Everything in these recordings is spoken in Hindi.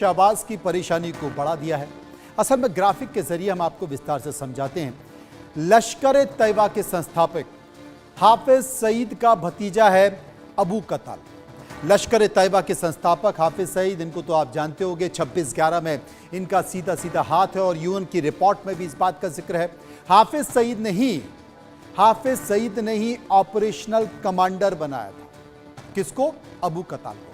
शहबाज की परेशानी को बढ़ा दिया है। असल में ग्राफिक के जरिए हम आपको विस्तार से समझाते हैं। लश्कर तैयबा के संस्थापक हाफिज सईद का भतीजा है अबू कताल। लश्कर तैयबा के संस्थापक हाफिज सईद, इनको तो आप जानते होंगे, 26/11 में इनका सीधा सीधा हाथ है और यूएन की रिपोर्ट में भी इस बात का जिक्र है। हाफिज सईद ने ही ऑपरेशनल कमांडर बनाया था। किसको? अबू कताल को।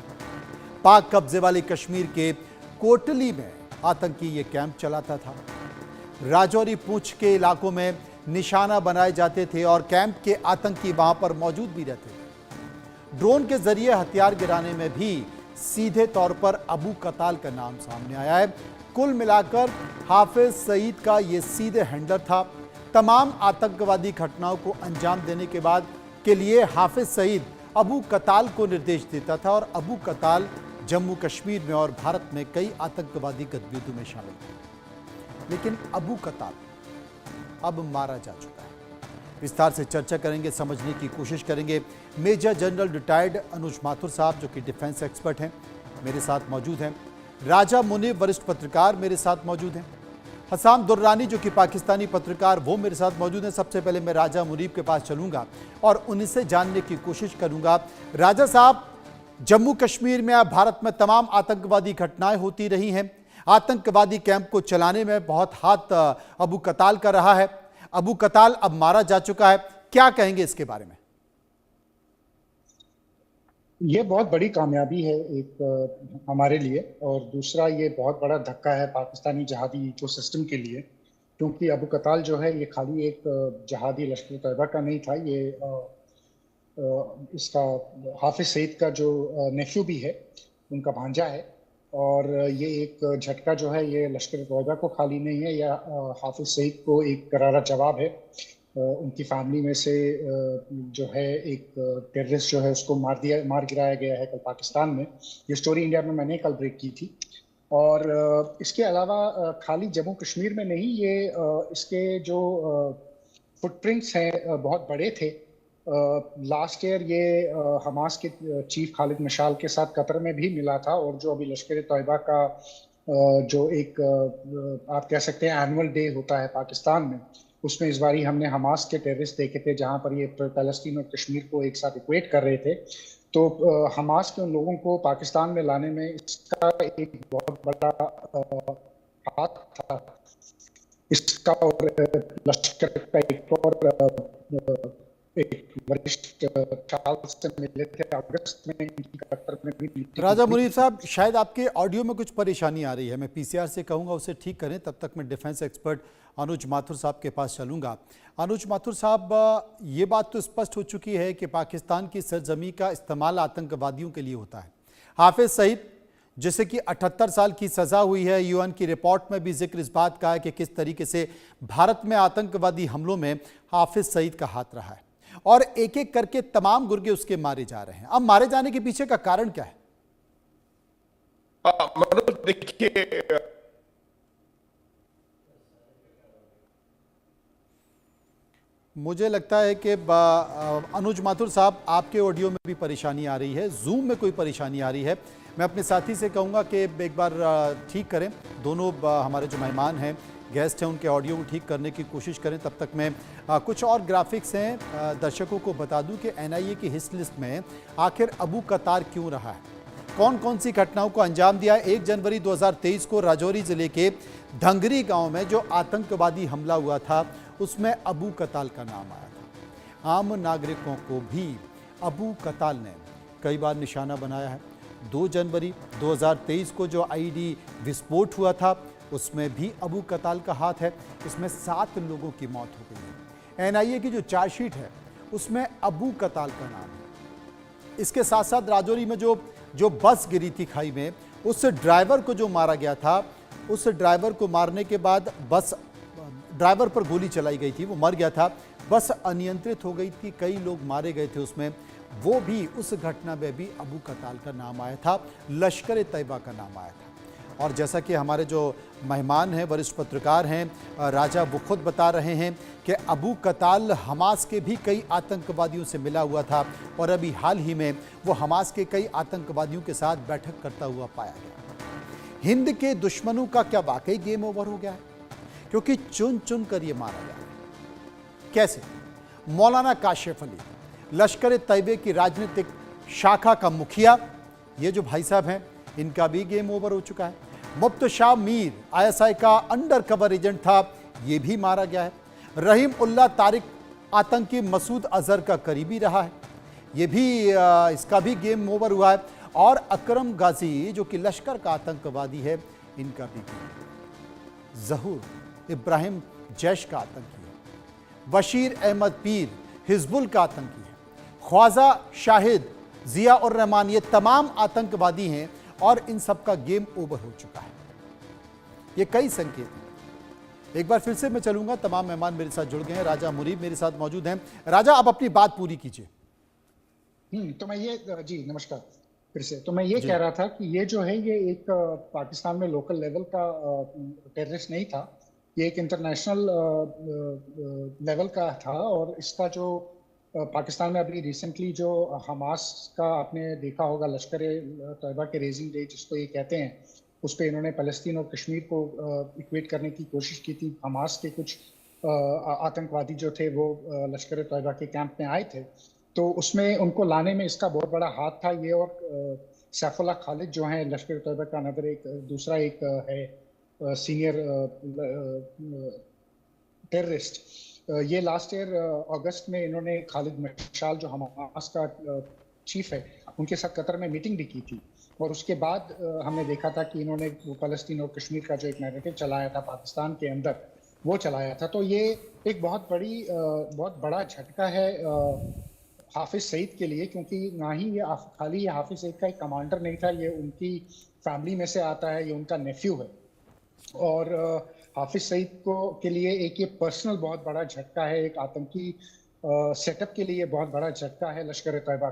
पाक कब्जे वाले कश्मीर के कोटली में आतंकी ये कैंप चलाता था। राजौरी पूंछ के इलाकों में निशाना बनाए जाते थे और कैंप के आतंकी वहां पर मौजूद भी रहते थे। ड्रोन के जरिए हथियार गिराने में भी सीधे तौर पर अबू कताल का नाम सामने आया है। कुल मिलाकर हाफिज सईद का ये सीधे हैंडलर था। तमाम आतंकवादी घटनाओं को अंजाम देने के बाद के लिए हाफिज सईद अबू कताल को निर्देश देता था और अबू कताल जम्मू कश्मीर में और भारत में कई आतंकवादी गतिविधियों में शामिल थे। लेकिन अबू कताल अब मारा जा चुका है। विस्तार से चर्चा करेंगे, समझने की कोशिश करेंगे। मेजर जनरल रिटायर्ड अनुज माथुर साहब, जो कि डिफेंस एक्सपर्ट हैं, मेरे साथ मौजूद हैं। राजा मुनीब, वरिष्ठ पत्रकार, मेरे साथ मौजूद हैं। हसाम दुर्रानी, जो कि पाकिस्तानी पत्रकार, वो मेरे साथ मौजूद हैं। सबसे पहले मैं राजा मुनीब के पास चलूंगा और उनसे जानने की कोशिश करूंगा। राजा साहब, जम्मू कश्मीर में अब भारत में तमाम आतंकवादी घटनाएं होती रही हैं। आतंकवादी कैंप को चलाने में बहुत हाथ अबू कताल का रहा है। अबू कताल अब मारा जा चुका है, क्या कहेंगे इसके बारे में? ये बहुत बड़ी कामयाबी है एक हमारे लिए, और दूसरा ये बहुत बड़ा धक्का है पाकिस्तानी जहादी इकोसिस्टम के लिए, क्योंकि अबू कताल जो है ये खाली एक जहादी लश्कर तैयबा का नहीं था। ये इसका हाफिज सईद का जो नेफ्यू भी है, उनका भांजा है। और ये एक झटका जो है ये लश्कर तैयबा को खाली नहीं है, या हाफिज सईद को एक करारा जवाब है। उनकी फैमिली में से जो है एक टेररिस्ट जो है उसको मार गिराया गया है कल पाकिस्तान में। ये स्टोरी इंडिया में मैंने कल ब्रेक की थी। और इसके अलावा खाली जम्मू कश्मीर में नहीं, ये इसके जो फुटप्रिंट्स हैं बहुत बड़े थे। लास्ट ईयर ये हमास के चीफ खालिद मशाल के साथ कतर में भी मिला था। और जो अभी लश्कर तैयबा का जो एक आप कह सकते हैं एनुअल डे होता है पाकिस्तान में, उसमें इस बारी हमने हमास के टेररिस्ट देखे थे, जहां पर ये पैलेस्टीन और कश्मीर को एक साथ इक्वेट कर रहे थे। तो हमास के उन लोगों को पाकिस्तान में लाने में इसका एक बहुत बड़ा हाथ था इसका। और लश्कर का एक वरिष्ठ से मिले थे अगस्त में, इनकी कतर में भी। राजा मुनीब साहब, शायद आपके ऑडियो में कुछ परेशानी आ रही है। मैं पीसीआर से कहूंगा उसे ठीक करें। तब तक मैं डिफेंस एक्सपर्ट अनुज माथुर साहब के पास चलूंगा। अनुज माथुर साहब, ये बात तो स्पष्ट हो चुकी है कि पाकिस्तान की सरजमी का इस्तेमाल आतंकवादियों के लिए होता है। हाफिज सईद, जिसे कि 78 साल की सजा हुई है, यूएन की रिपोर्ट में भी जिक्र इस बात का है कि किस तरीके से भारत में आतंकवादी हमलों में हाफिज सईद का हाथ रहा है और एक एक करके तमाम गुर्गे उसके मारे जा रहे हैं। अब मारे जाने के पीछे का कारण क्या है? मनोज, देखिए, मुझे लगता है कि अनुज माथुर साहब, आपके ऑडियो में भी परेशानी आ रही है, जूम में कोई परेशानी आ रही है। मैं अपने साथी से कहूँगा कि एक बार ठीक करें। दोनों हमारे जो मेहमान हैं, गेस्ट हैं, उनके ऑडियो को ठीक करने की कोशिश करें। तब तक मैं कुछ और ग्राफिक्स हैं दर्शकों को बता दूं कि एनआईए की हिट लिस्ट में आखिर अबू कताल क्यों रहा है, कौन कौन सी घटनाओं को अंजाम दिया। 1 जनवरी 2023 को राजौरी जिले के धंगरी गांव में जो आतंकवादी हमला हुआ था, उसमें अबू कताल का नाम आया था। आम नागरिकों को भी अबू कताल ने कई बार निशाना बनाया है। 2 जनवरी 2023 को जो आईडी विस्फोट हुआ था, उसमें भी अबू कताल का हाथ है। इसमें 7 लोगों की मौत हो गई है। एनआईए की जो चार्जशीट है उसमें अबू कताल का नाम है। इसके साथ साथ राजौरी में जो बस गिरी थी खाई में, उस ड्राइवर को जो मारा गया था, उस ड्राइवर को मारने के बाद बस ड्राइवर पर गोली चलाई गई थी, वो मर गया था। बस अनियंत्रित हो गई थी, कई लोग मारे गए थे उसमें। वो भी, उस घटना में भी अबू कताल का नाम आया था, लश्कर तैयबा का नाम आया था। और जैसा कि हमारे जो मेहमान हैं, वरिष्ठ पत्रकार हैं राजा, वो खुद बता रहे हैं कि अबू कताल हमास के भी कई आतंकवादियों से मिला हुआ था और अभी हाल ही में वो हमास के कई आतंकवादियों के साथ बैठक करता हुआ पाया गया। हिंद के दुश्मनों का क्या वाकई गेम ओवर हो गया है? क्योंकि चुन चुन कर ये मारा गया है। कैसे? मौलाना काशिफ अली, लश्कर तैयबे की राजनीतिक शाखा का मुखिया, ये जो भाई साहब हैं, इनका भी गेम ओवर हो चुका है। मुफ्तशाह मीर आईएसआई का अंडर कवर एजेंट था, ये भी मारा गया है। रहीम उल्लाह तारिक आतंकी मसूद अजहर का करीबी रहा है, ये भी इसका भी गेम ओवर हुआ है। और अकरम गाजी जो कि लश्कर का आतंकवादी है, इनका भी गेम। जहूर इब्राहिम जैश का आतंकी है। बशीर अहमद पीर हिजबुल का आतंकी है। ख्वाजा शाहिद, जिया और रहमान, ये तमाम आतंकवादी हैं और इन सब का गेम ओवर हो चुका है। ये कई संकेत हैं। एक बार फिर से मैं चलूंगा, तमाम मेहमान मेरे साथ जुड़ गए हैं। राजा मुरीब मेरे साथ मौजूद हैं। राजा, आप अपनी बात पूरी कीजिए। तो मैं ये जी नमस्कार फिर से। तो मैं ये कह रहा था कि ये जो है ये एक पाकिस्तान में लोकल लेवल का टेररिस्ट नहीं था, ये एक इंटरनेशनल लेवल का था। और इसका जो पाकिस्तान में अभी रिसेंटली जो हमास का आपने देखा होगा, लश्कर तैयबा के रेजिंग डे जिसको ये कहते हैं, उस पर इन्होंने फ़लस्तीन और कश्मीर को इक्वेट करने की कोशिश की थी। हमास के कुछ आतंकवादी जो थे वो लश्कर तैयबा के कैंप में आए थे, तो उसमें उनको लाने में इसका बहुत बड़ा हाथ था ये। और सैफुल्लाह खालिद जो हैं लश्कर तैयबा का अनदर एक दूसरा एक है सीनियर टेररिस्ट, ये लास्ट ईयर अगस्त में इन्होंने खालिद मशाल जो हमास का चीफ है, उनके साथ कतर में मीटिंग भी की थी। और उसके बाद हमने देखा था कि इन्होंने फ़लस्तीन और कश्मीर का जो एक नैरेटिव चलाया था पाकिस्तान के अंदर, वो चलाया था। तो ये एक बहुत बड़ा झटका है हाफिज सईद के लिए, क्योंकि ना ही ये खाली ये हाफिज सईद का एक कमांडर नहीं था, ये उनकी फैमिली में से आता है, ये उनका नेफ्यू है। और हाफिज सईद को के लिए एक ये पर्सनल बहुत बड़ा झटका है, एक आतंकी सेटअप के लिए बहुत बड़ा झटका है लश्कर तैयबा।